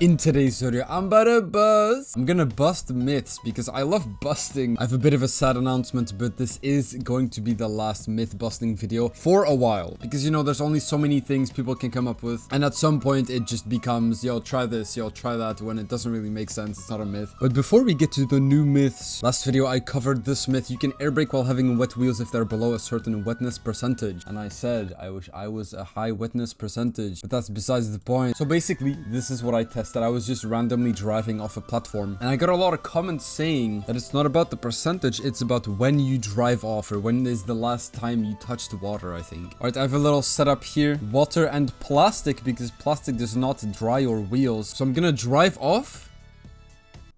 In today's video, I'm gonna bust myths because I love busting. I have a bit of a sad announcement, but this is going to be the last myth busting video for a while. Because, you know, there's only so many things people can come up with. And at some point, it just becomes, yo, try this, yo, try that, when it doesn't really make sense. It's not a myth. But before we get to the new myths, last video I covered this myth. You can air brake while having wet wheels if they're below a certain wetness percentage. And I said, I wish I was a high wetness percentage, but that's besides the point. So basically, this is what I tested. That I was just randomly driving off a platform, and I got a lot of comments saying that it's not about the percentage, it's about when you drive off, or when is the last time you touched water, I think. Alright, I have a little setup here, water and plastic, because plastic does not dry your wheels. So I'm gonna drive off.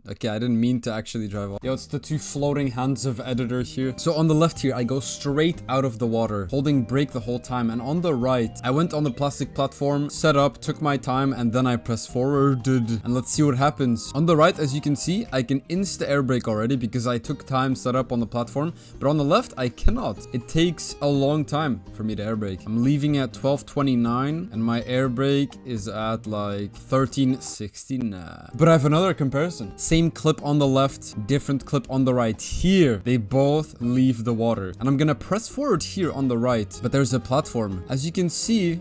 Okay, I didn't mean to actually drive off. Yo, it's the two floating hands of editor here. So on the left here, I go straight out of the water, holding brake the whole time. And on the right, I went on the plastic platform, set up, took my time, and then I press forward. And let's see what happens. On the right, as you can see, I can insta air brake already because I took time set up on the platform. But on the left, I cannot. It takes a long time for me to air brake. I'm leaving at 12:29 and my air brake is at like 13:69. But I have another comparison. Same clip on the left, different clip on the right. Here, they both leave the water. And I'm gonna press forward here on the right, but there's a platform. As you can see,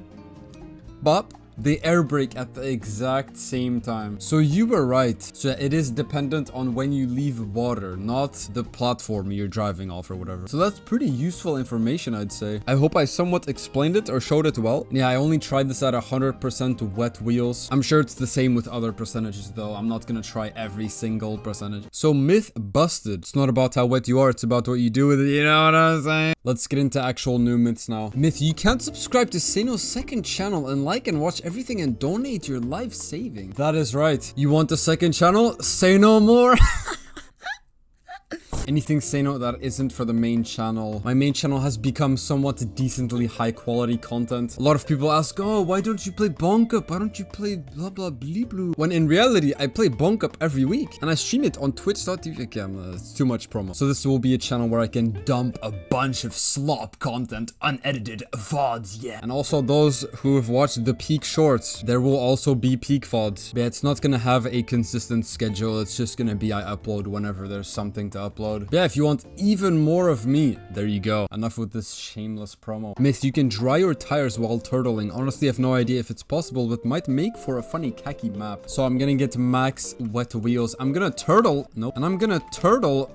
bop, they air brake at the exact same time. So you were right. So it is dependent on when you leave water, not the platform you're driving off or whatever. So that's pretty useful information, I'd say. I hope I somewhat explained it or showed it well. Yeah, I only tried this at 100% wet wheels. I'm sure it's the same with other percentages though. I'm not gonna try every single percentage. So myth busted. It's not about how wet you are, it's about what you do with it. You know what I'm saying? Let's get into actual new myths now. Myth, you can't subscribe to SettLSD's second channel and like and watch everything and donate your life saving. That is right. You want a second channel? Say no more. Anything SSano that isn't for the main channel. My main channel has become somewhat decently high quality content. A lot of people ask, oh, why don't you play Bonk Up? Why don't you play blah blah blee blue? When in reality, I play Bonk Up every week. And I stream it on twitch.tv. Okay, it's too much promo. So this will be a channel where I can dump a bunch of slop content, unedited VODs, yeah. And also those who have watched the peak shorts, there will also be peak VODs. But it's not gonna have a consistent schedule. It's just gonna be I upload whenever there's something to upload. Yeah, if you want even more of me, there you go. Enough with this shameless promo. Myth, you can dry your tires while turtling. Honestly, I have no idea if it's possible, but might make for a funny khaki map. So I'm gonna get max wet wheels. I'm gonna turtle. Nope. And I'm gonna turtle.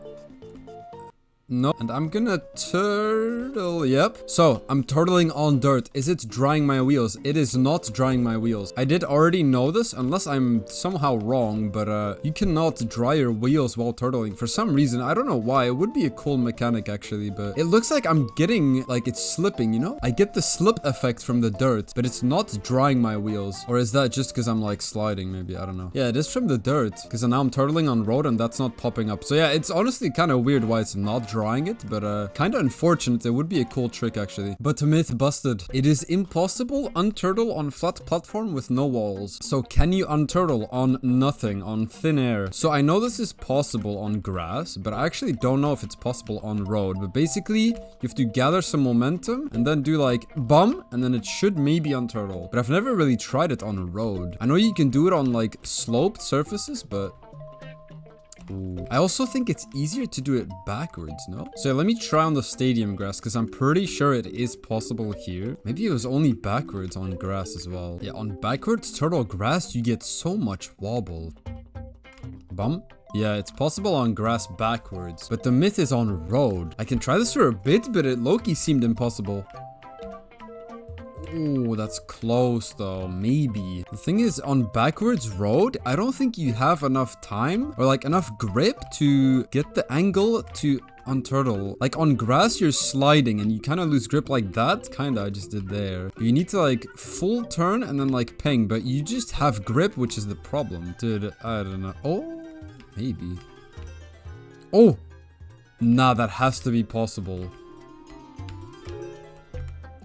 No, and I'm gonna turtle. Yep. So I'm turtling on dirt. Is it drying my wheels? It is not drying my wheels. I did already know this, unless I'm somehow wrong, but you cannot dry your wheels while turtling for some reason. I don't know why. It would be a cool mechanic actually, but it looks like I'm getting like it's slipping, you know? I get the slip effect from the dirt, but it's not drying my wheels. Or is that just because I'm like sliding? Maybe, I don't know. Yeah, it is from the dirt because now I'm turtling on road and that's not popping up. So yeah, it's honestly kind of weird why it's not drying it, but kind of unfortunate. It would be a cool trick actually. But myth busted. It is impossible unturtle on flat platform with no walls. So can you unturtle on nothing, on thin air? So I know this is possible on grass, but I actually don't know if it's possible on road. But basically, you have to gather some momentum and then do like bum, and then it should maybe unturtle. But I've never really tried it on road. I know you can do it on like sloped surfaces, but ooh. I also think it's easier to do it backwards, no? So let me try on the stadium grass, because I'm pretty sure it is possible here. Maybe it was only backwards on grass as well. Yeah, on backwards turtle grass, you get so much wobble. Bump. Yeah, it's possible on grass backwards, but the myth is on road. I can try this for a bit, but it low-key seemed impossible. Ooh, that's close though, maybe. The thing is, on backwards road, I don't think you have enough time or like enough grip to get the angle to unturtle. Like on grass, you're sliding and you kind of lose grip like that. Kinda, I just did there. You need to like full turn and then like ping, but you just have grip, which is the problem. Dude, I don't know. Oh, maybe. Oh, nah, that has to be possible.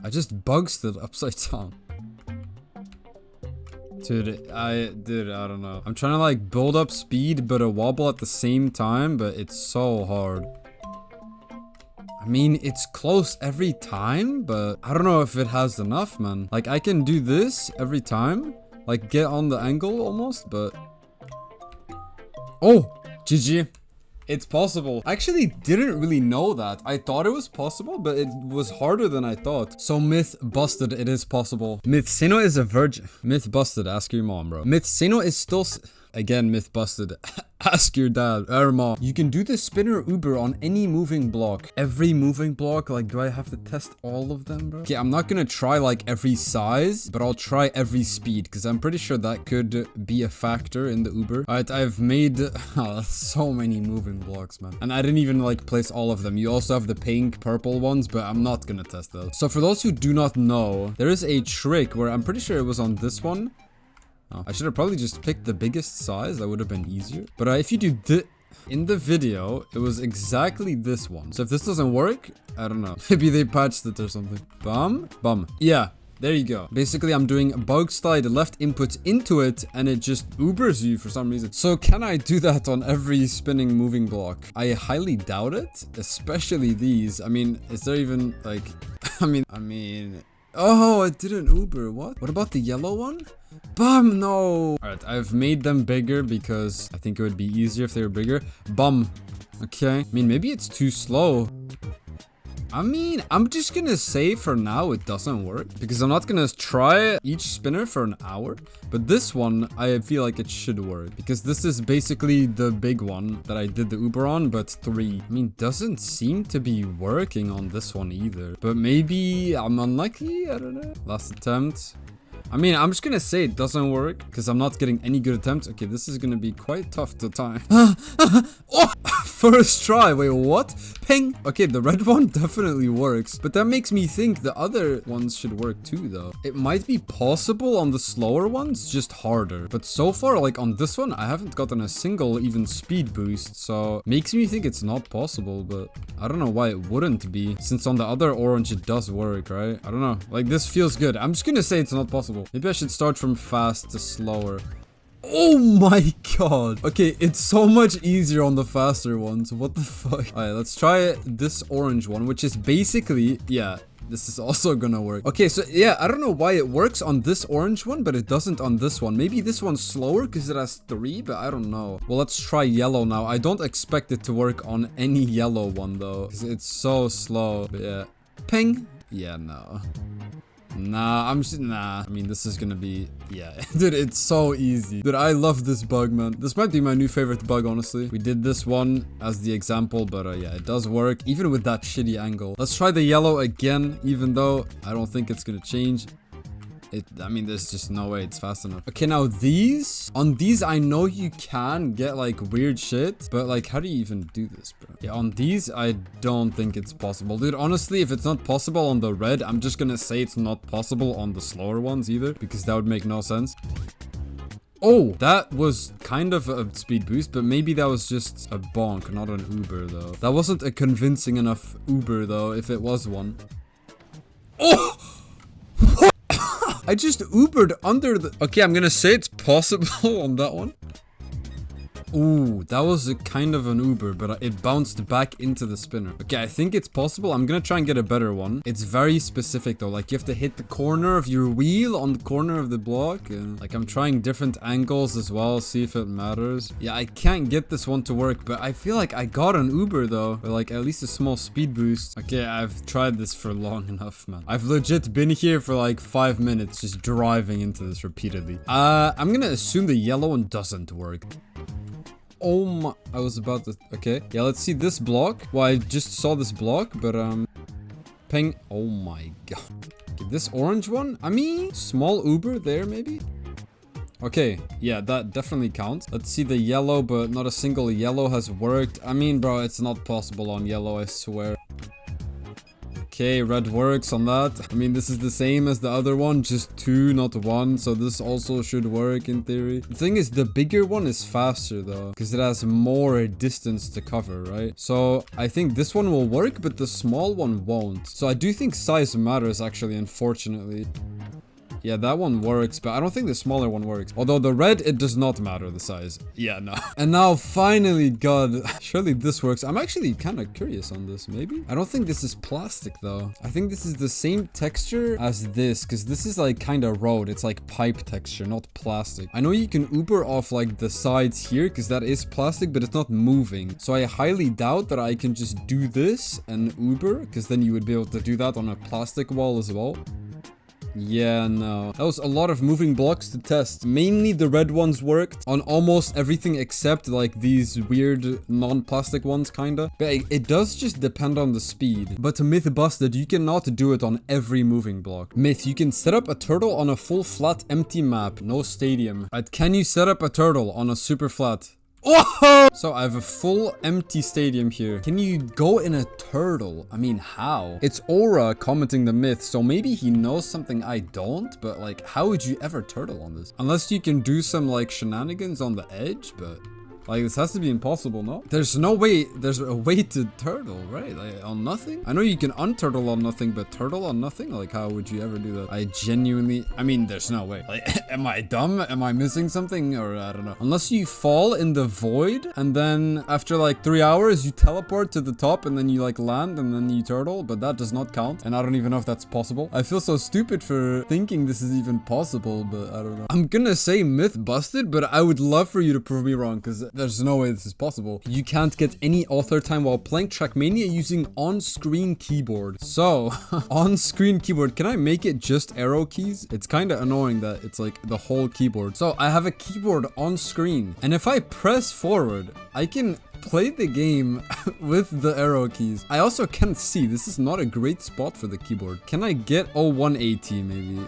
I just bug stood upside down. Dude, I don't know. I'm trying to like build up speed, but a wobble at the same time, but it's so hard. I mean, it's close every time, but I don't know if it has enough, man. Like, I can do this every time, like get on the angle almost, but oh, GG. It's possible. I actually didn't really know that. I thought it was possible, but it was harder than I thought. So myth busted, it is possible. SSano is a virgin. Myth busted, ask your mom, bro. SSano is still... Again, myth busted. Ask your dad or mom. You can do the spinner Uber on any moving block. Every moving block? Like, do I have to test all of them, bro? Okay, I'm not gonna try like every size, but I'll try every speed because I'm pretty sure that could be a factor in the Uber. Alright, I've made so many moving blocks, man. And I didn't even like place all of them. You also have the pink, purple ones, but I'm not gonna test those. So for those who do not know, there is a trick where I'm pretty sure it was on this one. Oh, I should have probably just picked the biggest size. That would have been easier. But if you do this... In the video, it was exactly this one. So if this doesn't work, I don't know. Maybe they patched it or something. Bum. Yeah, there you go. Basically, I'm doing bug slide left input into it, and it just Ubers you for some reason. So can I do that on every spinning moving block? I highly doubt it, especially these. I mean, is there even like... I mean... Oh, I didn't Uber. What? What about the yellow one? Bum, no. Alright, I've made them bigger because I think it would be easier if they were bigger. Bum. Okay. I mean, maybe it's too slow. I mean, I'm just gonna say for now it doesn't work because I'm not gonna try each spinner for an hour. But this one, I feel like it should work because this is basically the big one that I did the Uber on, but 3. I mean, doesn't seem to be working on this one either. But maybe I'm unlucky? I don't know. Last attempt. I mean, I'm just gonna say it doesn't work because I'm not getting any good attempts. Okay, this is gonna be quite tough to time. Oh, first try. Wait, what? Ping. Okay, the red one definitely works, but that makes me think the other ones should work too, though. It might be possible on the slower ones, just harder. But so far, like on this one, I haven't gotten a single even speed boost, so makes me think it's not possible, but I don't know why it wouldn't be, since on the other orange it does work, right? I don't know. Like, this feels good. I'm just gonna say it's not possible. Maybe I should start from fast to slower. Oh my god. Okay, it's so much easier on the faster ones. What the fuck? Alright, let's try this orange one, which is basically... Yeah, this is also gonna work. Okay, so yeah, I don't know why it works on this orange one, but it doesn't on this one. Maybe this one's slower because it has 3, but I don't know. Well, let's try yellow now. I don't expect it to work on any yellow one, though, because it's so slow. But yeah. Ping. Yeah, no. Nah, I mean, this is gonna be... Yeah, dude, it's so easy. Dude, I love this bug, man. This might be my new favorite bug, honestly. We did this one as the example, but yeah, it does work, even with that shitty angle. Let's try the yellow again, even though I don't think it's gonna change. I mean, there's just no way it's fast enough. Okay, now these... On these, I know you can get, like, weird shit. But, like, how do you even do this, bro? Yeah, on these, I don't think it's possible. Dude, honestly, if it's not possible on the red, I'm just gonna say it's not possible on the slower ones either. Because that would make no sense. Oh, that was kind of a speed boost, but maybe that was just a bonk, not an Uber, though. That wasn't a convincing enough Uber, though, if it was one. Oh! I just Ubered under the... Okay, I'm gonna say it's possible on that one. Ooh, that was a kind of an Uber, but it bounced back into the spinner. Okay, I think it's possible. I'm gonna try and get a better one. It's very specific though. Like, you have to hit the corner of your wheel on the corner of the block. And, like, I'm trying different angles as well, see if it matters. Yeah, I can't get this one to work, but I feel like I got an Uber though. Or like, at least a small speed boost. Okay, I've tried this for long enough, man. I've legit been here for like 5 minutes just driving into this repeatedly. I'm gonna assume the yellow one doesn't work. Oh my, I was about to, okay. Yeah, let's see this block. Well, I just saw this block, but, ping. Oh my god. Okay, this orange one, I mean, small Uber there, maybe? Okay, yeah, that definitely counts. Let's see the yellow, but not a single yellow has worked. I mean, bro, it's not possible on yellow, I swear. Okay, red works on that. I mean, this is the same as the other one, just 2, not 1. So this also should work in theory. The thing is, the bigger one is faster though, because it has more distance to cover, right? So I think this one will work, but the small one won't. So I do think size matters, actually, unfortunately. Yeah, that one works, but I don't think the smaller one works. Although the red, it does not matter the size. Yeah, no. And now finally, God, surely this works. I'm actually kind of curious on this, maybe? I don't think this is plastic though. I think this is the same texture as this, because this is like kind of road. It's like pipe texture, not plastic. I know you can Uber off like the sides here, because that is plastic, but it's not moving. So I highly doubt that I can just do this and Uber, because then you would be able to do that on a plastic wall as well. Yeah, no. That was a lot of moving blocks to test. Mainly the red ones worked on almost everything except like these weird non-plastic ones kinda. But it does just depend on the speed. But to myth busted, you cannot do it on every moving block. Myth, you can set up a turtle on a full flat empty map, no stadium. Right, can you set up a turtle on a super flat? Oh! So I have a full empty stadium here. Can you go in a turtle? I mean, how? It's Aura commenting the myth, so maybe he knows something I don't, but like, how would you ever turtle on this? Unless you can do some like shenanigans on the edge, but... like, this has to be impossible, no? There's no way, there's a way to turtle, right? Like, on nothing? I know you can unturtle on nothing, but turtle on nothing? Like, how would you ever do that? I genuinely, I mean, there's no way. Like, am I dumb? Am I missing something? Or, I don't know. Unless you fall in the void, and then after like 3 hours, you teleport to the top, and then you like land, and then you turtle, but that does not count. And I don't even know if that's possible. I feel so stupid for thinking this is even possible, but I don't know. I'm gonna say myth busted, but I would love for you to prove me wrong, because there's no way this is possible. You can't get any author time while playing Trackmania using on-screen keyboard. So, on-screen keyboard, can I make it just arrow keys? It's kind of annoying that it's like the whole keyboard. So, I have a keyboard on screen, and if I press forward, I can play the game with the arrow keys. I also can't see. This is not a great spot for the keyboard. Can I get 180 maybe?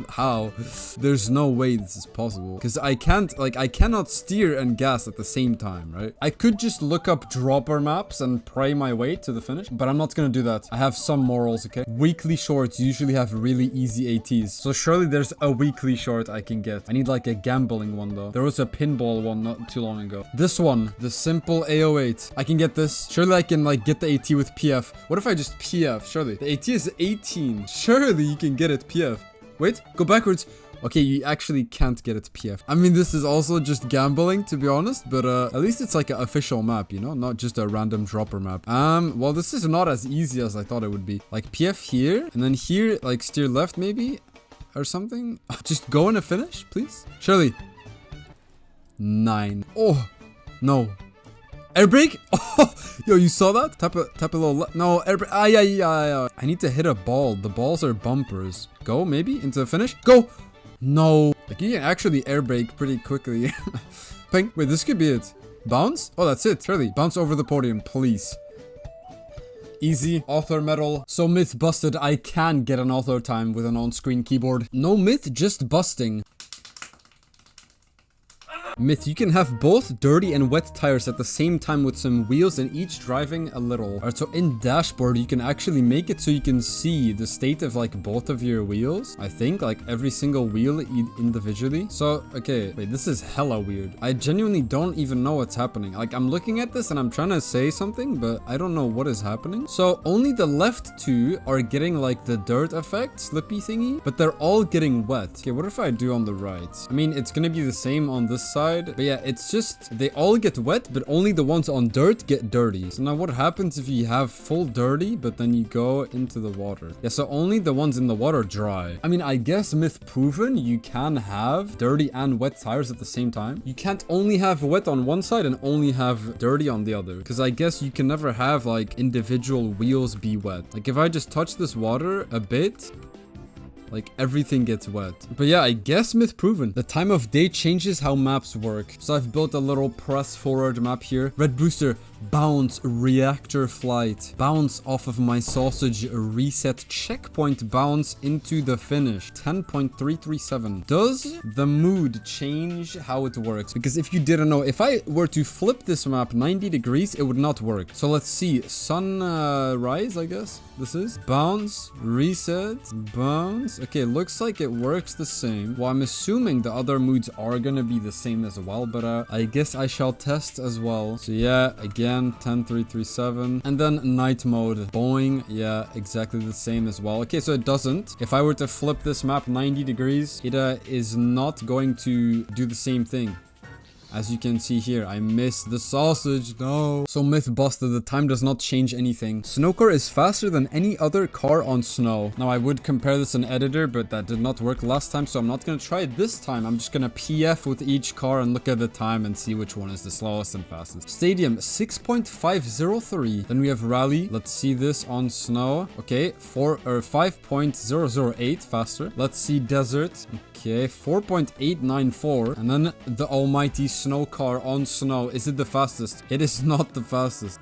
How? There's no way this is possible. Because I can't, like, I cannot steer and gas at the same time, right? I could just look up dropper maps and pray my way to the finish, but I'm not gonna do that. I have some morals, okay? Weekly shorts usually have really easy ATs. So surely there's a weekly short I can get. I need like a gambling one though. There was a pinball one not too long ago. This one, the simple AO8. I can get this. Surely I can like get the AT with PF. What if I just PF? Surely. The AT is 18. Surely you can get it PF. Wait, go backwards. Okay, you actually can't get it PF. I mean, this is also just gambling, to be honest, but at least it's like an official map, you know, not just a random dropper map. Well, this is not as easy as I thought it would be. Like PF here, and then here, like steer left maybe, or something. Just go in a finish, please. Surely. 9. Oh, no. Air brake? Oh, yo, you saw that? Tap a little no, air brake. Ah, yeah. I need to hit a ball. The balls are bumpers. Go, maybe, into the finish. Go! No. Like, you can actually air brake pretty quickly. Ping. Wait, this could be it. Bounce? Oh, that's it. Surely. Bounce over the podium, please. Easy. Author medal. So myth busted. I can get an author time with an on-screen keyboard. No myth, just busting. Myth, you can have both dirty and wet tires at the same time with some wheels and each driving a little. Alright, so in dashboard, you can actually make it so you can see the state of like both of your wheels. I think like every single wheel individually. So, okay, wait, this is hella weird. I genuinely don't even know what's happening. Like I'm looking at this and I'm trying to say something, but I don't know what is happening. So only the left two are getting like the dirt effect, slippy thingy, but they're all getting wet. Okay, what if I do on the right? I mean, it's gonna be the same on this side. But yeah, it's just they all get wet, but only the ones on dirt get dirty. So now what happens if you have full dirty, but then you go into the water? Yeah, so only the ones in the water dry. I mean, I guess myth proven, you can have dirty and wet tires at the same time. You can't only have wet on one side and only have dirty on the other. Because I guess you can never have like individual wheels be wet. Like if I just touch this water a bit, like everything gets wet. But yeah, I guess myth proven. The time of day changes how maps work. So I've built a little press forward map here. Red booster, bounce, reactor flight, bounce off of my sausage, reset, checkpoint, bounce into the finish. 10.337. Does the mood change how it works? Because if you didn't know, if I were to flip this map 90 degrees, it would not work. So let's see. Sunrise, I guess this is. Bounce, reset, bounce. Okay, looks like it works the same. Well, I'm assuming the other moods are gonna be the same as well, but I guess I shall test as well. So yeah, again, again, 10337. And then night mode. Boing. Yeah, exactly the same as well. Okay, so it doesn't. If I were to flip this map 90 degrees, it is not going to do the same thing. As you can see here, I missed the sausage. No. So myth busted. The time does not change anything. Snow car is faster than any other car on snow. Now, I would compare this in editor, but that did not work last time, so I'm not going to try it this time. I'm just going to PF with each car and look at the time and see which one is the slowest and fastest. Stadium, 6.503. Then we have rally. Let's see this on snow. Okay, 5.008 faster. Let's see desert. Okay, 4.894. And then the almighty snow car on snow. Is it the fastest? It is not the fastest.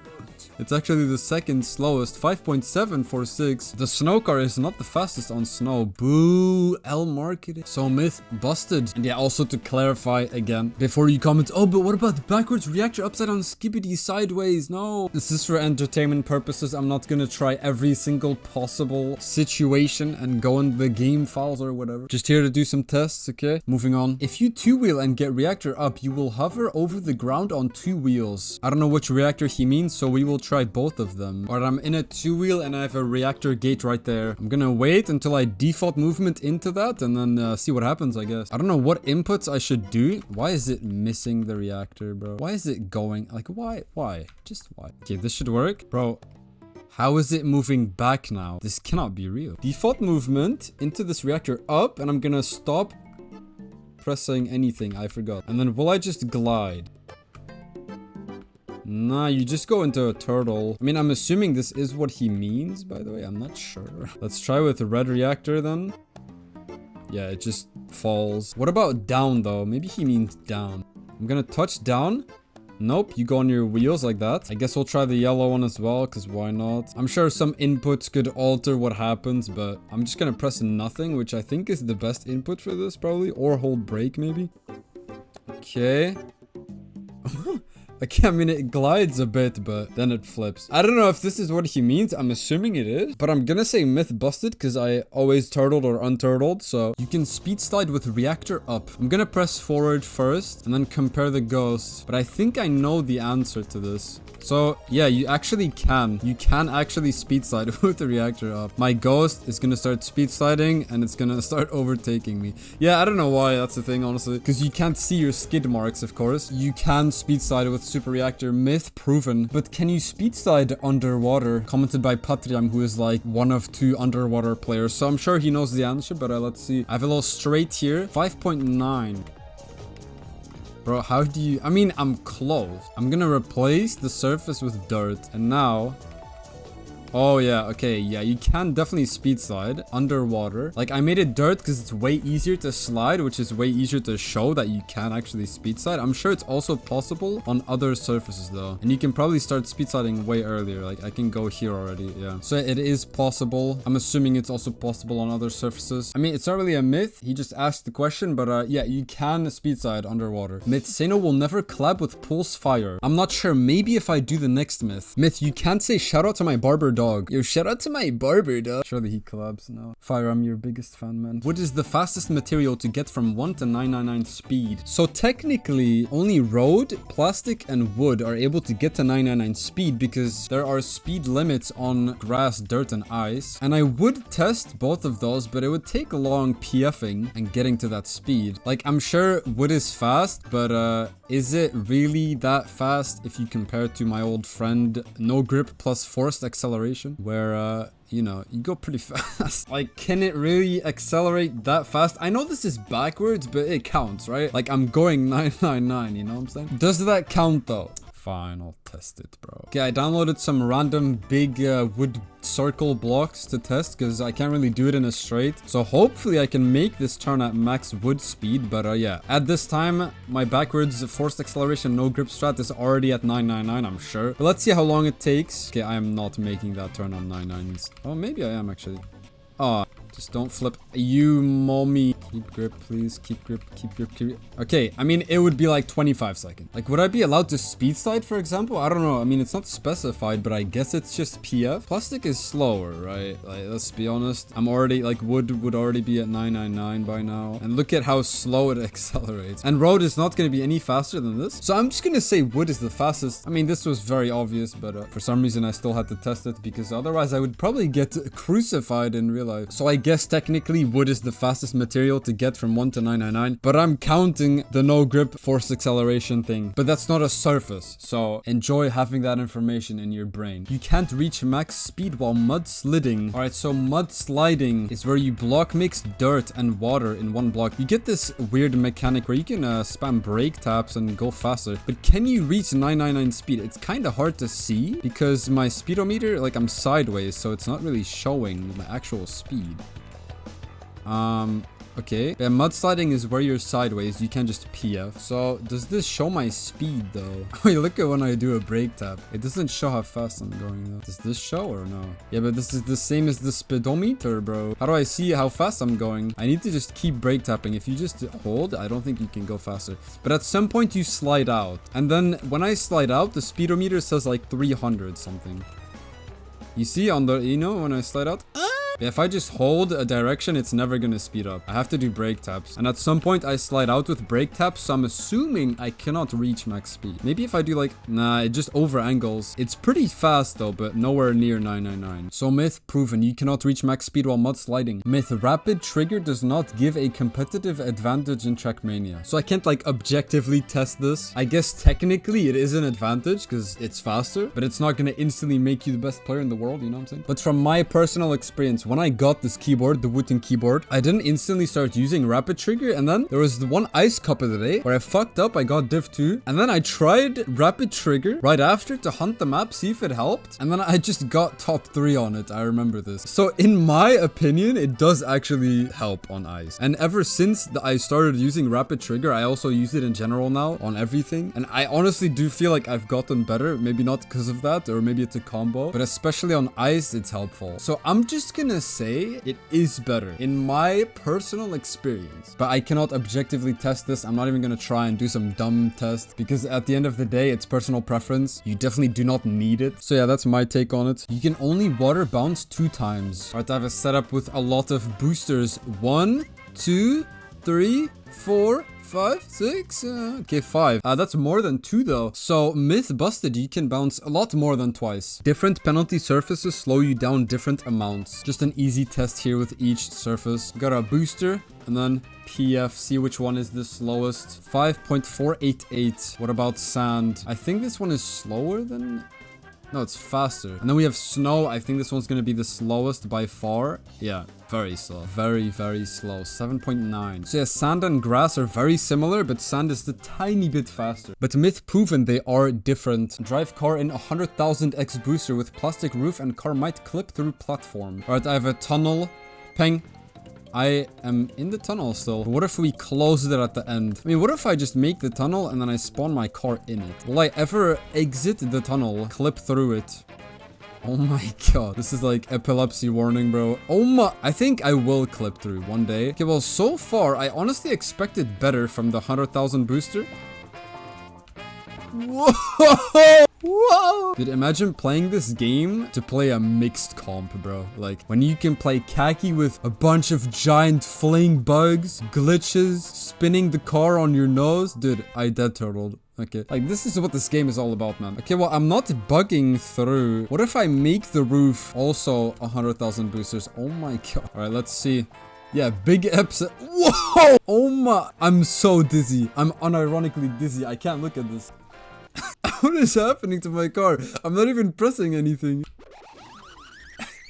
It's actually the second slowest, 5.746. The snow car is not the fastest on snow. Boo, L marketing. So myth busted. And yeah, also to clarify again, before you comment, oh, but what about the backwards reactor upside down skibbity sideways? No, this is for entertainment purposes. I'm not gonna try every single possible situation and go in the game files or whatever. Just here to do some tests, okay? Moving on. If you two-wheel and get reactor up, you will hover over the ground on 2 wheels. I don't know which reactor he means, so we will try both of them. Or I'm in a 2-wheel and I have a reactor gate right there. I'm gonna wait until I default movement into that and then see what happens, I guess. I don't know what inputs I should do. Why is it missing the reactor, bro? Why is it going? Like, why? Why? Just why? Okay, this should work. Bro, how is it moving back now? This cannot be real. Default movement into this reactor up, and I'm gonna stop pressing anything. I forgot. And then will I just glide? Nah, you just go into a turtle. I mean, I'm assuming this is what he means, by the way. I'm not sure. Let's try with the red reactor then. Yeah, it just falls. What about down, though? Maybe he means down. I'm gonna touch down. Nope, you go on your wheels like that. I guess we'll try the yellow one as well, because why not? I'm sure some inputs could alter what happens, but I'm just gonna press nothing, which I think is the best input for this, probably. Or hold brake, maybe. Okay. I mean, it glides a bit, but then it flips. I don't know if this is what he means. I'm assuming it is, but I'm gonna say myth busted because I always turtled or unturtled. So you can speed slide with reactor up. I'm gonna press forward first and then compare the ghost, but I think I know the answer to this. So yeah, you actually can. You can actually speed slide with the reactor up. My ghost is gonna start speed sliding and it's gonna start overtaking me. Yeah, I don't know why that's the thing, honestly. Because you can't see your skid marks, of course. You can speed slide with super reactor. Myth proven. But can you speed slide underwater? Commented by Patriam, who is like one of 2 underwater players. So I'm sure he knows the answer, but let's see. I have a little straight here. 5.9. Bro, how do you... I mean, I'm close. I'm gonna replace the surface with dirt. And now... Oh, yeah. Okay, yeah. You can definitely speed slide underwater. Like, I made it dirt because it's way easier to slide, which is way easier to show that you can actually speed slide. I'm sure it's also possible on other surfaces, though. And you can probably start speed sliding way earlier. Like, I can go here already, yeah. So, it is possible. I'm assuming it's also possible on other surfaces. I mean, it's not really a myth. He just asked the question, but yeah, you can speed slide underwater. Myth, SSano will never collab with Pulse Fire. I'm not sure. Maybe if I do the next myth. Myth, you can't say shout out to my barber dog. Yo, shout out to my barber dog. Surely he collabs now. Fire, I'm your biggest fan, man. What is the fastest material to get from 1 to 999 speed? So technically, only road, plastic, and wood are able to get to 999 speed because there are speed limits on grass, dirt, and ice. And I would test both of those, but it would take a long PFing and getting to that speed. Like, I'm sure wood is fast, but is it really that fast if you compare it to my old friend No Grip plus Forced Acceleration, where you know, you go pretty fast. Like, can it really accelerate that fast? I know this is backwards, but it counts, right? Like, I'm going 999, you know what I'm saying? Does that count though? Fine, I'll test it, bro. Okay, I downloaded some random big wood circle blocks to test because I can't really do it in a straight. So hopefully I can make this turn at max wood speed. But yeah, at this time, my backwards forced acceleration no grip strat is already at 999, I'm sure. But let's see how long it takes. Okay, I am not making that turn on 999s. Oh, maybe I am actually. Oh, Just don't flip. You mommy. Keep grip, please. Keep grip, keep grip, keep grip. Okay, I mean, it would be like 25 seconds. Like, would I be allowed to speed slide, for example? I don't know. I mean, it's not specified, but I guess it's just PF. Plastic is slower, right? Like, let's be honest. I'm already, like, wood would already be at 999 by now. And look at how slow it accelerates. And road is not going to be any faster than this. So I'm just going to say wood is the fastest. I mean, this was very obvious, but for some reason I still had to test it because otherwise I would probably get crucified in real life. So I guess technically wood is the fastest material to get from 1 to 999, but I'm counting the no grip force acceleration thing. But that's not a surface, so enjoy having that information in your brain. You can't reach max speed while mud sliding. Alright, so mud sliding is where you block mix dirt and water in one block. You get this weird mechanic where you can spam brake taps and go faster, but can you reach 999 speed? It's kind of hard to see because my speedometer, like, I'm sideways, so it's not really showing my actual speed. Okay. Yeah, mudsliding is where you're sideways. You can't just PF. So, does this show my speed, though? Wait, look at when I do a brake tap. It doesn't show how fast I'm going, though. Does this show or no? Yeah, but this is the same as the speedometer, bro. How do I see how fast I'm going? I need to just keep brake tapping. If you just hold, I don't think you can go faster. But at some point, you slide out. And then, when I slide out, the speedometer says like 300 something. You see on the, you know, when I slide out? If I just hold a direction, it's never gonna speed up. I have to do brake taps. And at some point, I slide out with brake taps, so I'm assuming I cannot reach max speed. Maybe if I do like... Nah, it just over angles. It's pretty fast though, but nowhere near 999. So myth proven, you cannot reach max speed while mud sliding. Myth, rapid trigger does not give a competitive advantage in Trackmania. So I can't like objectively test this. I guess technically it is an advantage because it's faster, but it's not gonna instantly make you the best player in the world, you know what I'm saying? But from my personal experience, when I got this keyboard, the Wooting keyboard, I didn't instantly start using rapid trigger, and then there was the one ice cup of the day where I fucked up, I got div 2, and then I tried rapid trigger right after to hunt the map, see if it helped, and then I just got top 3 on it. I remember this. So in my opinion, it does actually help on ice. And ever since I started using rapid trigger, I also use it in general now on everything, and I honestly do feel like I've gotten better. Maybe not because of that, or maybe it's a combo, but especially on ice, it's helpful. So I'm just gonna say it is better in my personal experience, but I cannot objectively test this. I'm not even gonna try and do some dumb test because at the end of the day, it's personal preference. You definitely do not need it. So yeah, that's my take on it. You can only water bounce 2 times. All right, I have a setup with a lot of boosters. 1, 2, 3, 4, 5, 6, okay, 5. That's more than 2 though. So myth busted, you can bounce a lot more than twice. Different penalty surfaces slow you down different amounts. Just an easy test here with each surface. Got a booster and then PF, see which one is the slowest. 5.488. What about sand? I think this one is slower than... No, it's faster. And then we have snow. I think this one's gonna be the slowest by far. Yeah, very slow. Very, very slow. 7.9. So yeah, sand and grass are very similar, but sand is the tiny bit faster. But myth proven, they are different. Drive car in 100,000 X booster with plastic roof and car might clip through platform. Alright, I have a tunnel. Peng. I am in the tunnel still. What if we close it at the end? I mean, what if I just make the tunnel and then I spawn my car in it? Will I ever exit the tunnel, clip through it? Oh my god. This is like epilepsy warning, bro. Oh my... I think I will clip through one day. Okay, well, so far, I honestly expected better from the 100,000 booster. Whoa! Whoa! Dude, imagine playing this game to play a mixed comp, bro. Like, when you can play khaki with a bunch of giant flaying bugs, glitches, spinning the car on your nose. Dude, I dead turtled. Okay, like, this is what this game is all about, man. Okay, well, I'm not bugging through. What if I make the roof also 100,000 boosters? Oh my god. All right, let's see. Yeah, big episode. Whoa! Oh my... I'm so dizzy. I'm unironically dizzy. I can't look at this. What is happening to my car? I'm not even pressing anything.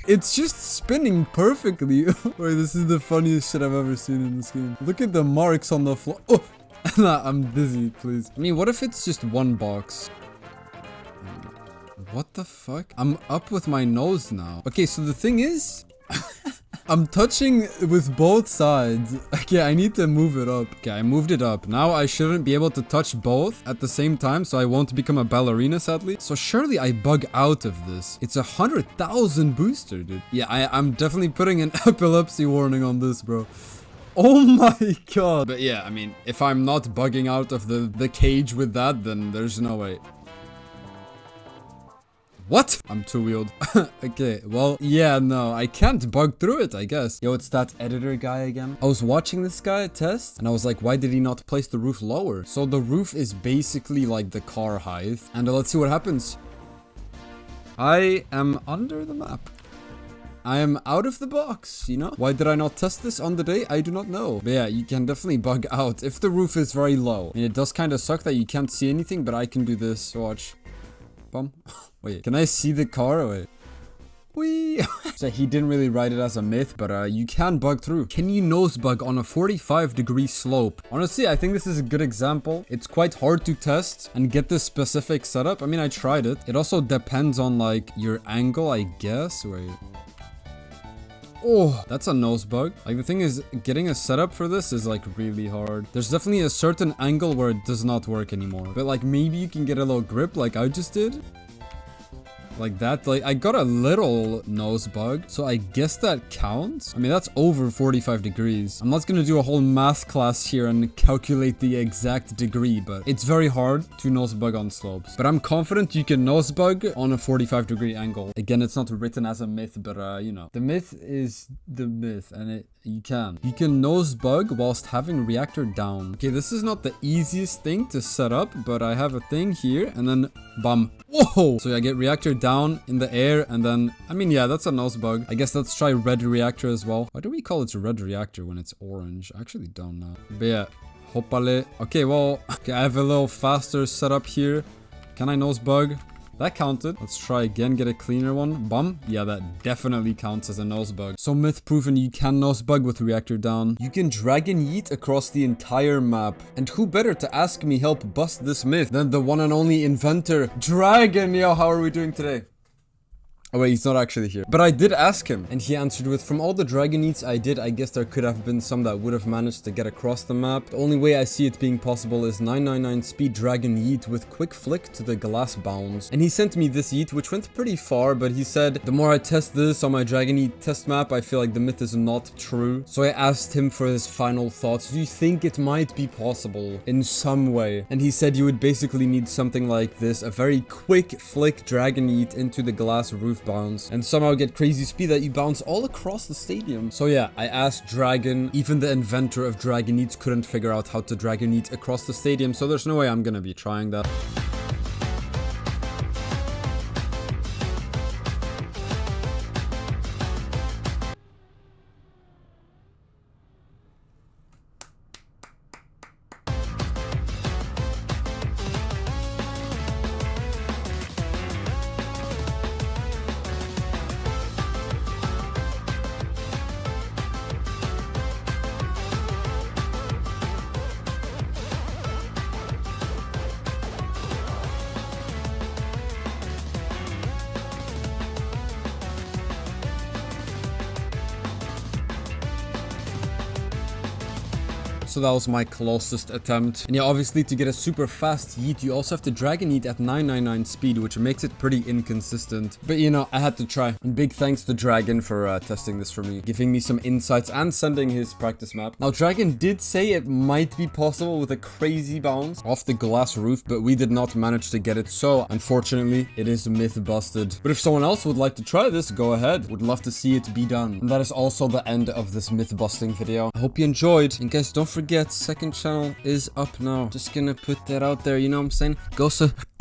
It's just spinning perfectly. Wait, this is the funniest shit I've ever seen in this game. Look at the marks on the floor. Oh! Nah, I'm dizzy, please. I mean, what if it's just one box? What the fuck? I'm up with my nose now. Okay, so the thing is... I'm touching with both sides. Okay, I need to move it up. Okay, I moved it up. Now I shouldn't be able to touch both at the same time, so I won't become a ballerina, sadly. So surely I bug out of this. It's 100,000 booster, dude. Yeah, I'm definitely putting an epilepsy warning on this, bro. Oh my god. But yeah, I mean, if I'm not bugging out of the cage with that, then there's no way. What? I'm two-wheeled. Okay, well, yeah, no, I can't bug through it, I guess. Yo, it's that editor guy again. I was watching this guy test, and I was like, why did he not place the roof lower? So the roof is basically like the car height. And let's see what happens. I am under the map. I am out of the box, you know? Why did I not test this on the day? I do not know. But yeah, you can definitely bug out if the roof is very low. I mean, it does kind of suck that you can't see anything, but I can do this. Watch. Bum. Wait, can I see the car? Wait. Whee! So he didn't really write it as a myth, but you can bug through. Can you nose bug on a 45-degree slope? Honestly, I think this is a good example. It's quite hard to test and get this specific setup. I mean, I tried it. It also depends on like your angle, I guess. Wait. Oh, that's a nose bug. Like the thing is, getting a setup for this is like really hard. There's definitely a certain angle where it does not work anymore. But like maybe you can get a little grip like I just did. Like that, like I got a little nose bug, so I guess that counts. I mean, that's over 45 degrees. I'm not gonna do a whole math class here and calculate the exact degree, but it's very hard to nose bug on slopes. But I'm confident you can nose bug on a 45-degree angle. Again, it's not written as a myth, but you know, the myth is the myth, and you can nose bug whilst having reactor down. Okay, this is not the easiest thing to set up, but I have a thing here, and then bam. Whoa! So I get reactor down in the air, and then, I mean, yeah, that's a nose bug. I guess let's try red reactor as well. Why do we call it a red reactor when it's orange? I actually don't know. But yeah, hopale. Okay, well, okay, I have a little faster setup here. Can I nose bug? That counted. Let's try again, get a cleaner one. Bum. Yeah, that definitely counts as a nose bug. So myth proven, you can nose bug with reactor down. You can drag and yeet across the entire map. And who better to ask me help bust this myth than the one and only inventor, Dragon. Yo, how are we doing today? Oh wait, he's not actually here. But I did ask him, and he answered with, from all the dragon eats I did, I guess there could have been some that would have managed to get across the map. The only way I see it being possible is 999 speed dragon yeet with quick flick to the glass bounds. And he sent me this yeet, which went pretty far, but he said, the more I test this on my dragon yeet test map, I feel like the myth is not true. So I asked him for his final thoughts. Do you think it might be possible in some way? And he said you would basically need something like this, a very quick flick dragon yeet into the glass roof bounce, and somehow get crazy speed that you bounce all across the stadium. So yeah, I asked Dragon. Even the inventor of Dragon Eats couldn't figure out how to Dragon Eat across the stadium, so there's no way I'm gonna be trying that. So that was my closest attempt. And yeah, obviously to get a super fast yeet, you also have to dragon yeet at 999 speed, which makes it pretty inconsistent. But you know, I had to try. And big thanks to Dragon for testing this for me, giving me some insights and sending his practice map. Now, Dragon did say it might be possible with a crazy bounce off the glass roof, but we did not manage to get it. So unfortunately, it is myth busted. But if someone else would like to try this, go ahead. Would love to see it be done. And that is also the end of this myth busting video. I hope you enjoyed. And guys, don't forget, second channel is up now. Just gonna put that out there, you know what I'm saying? Go subscribe.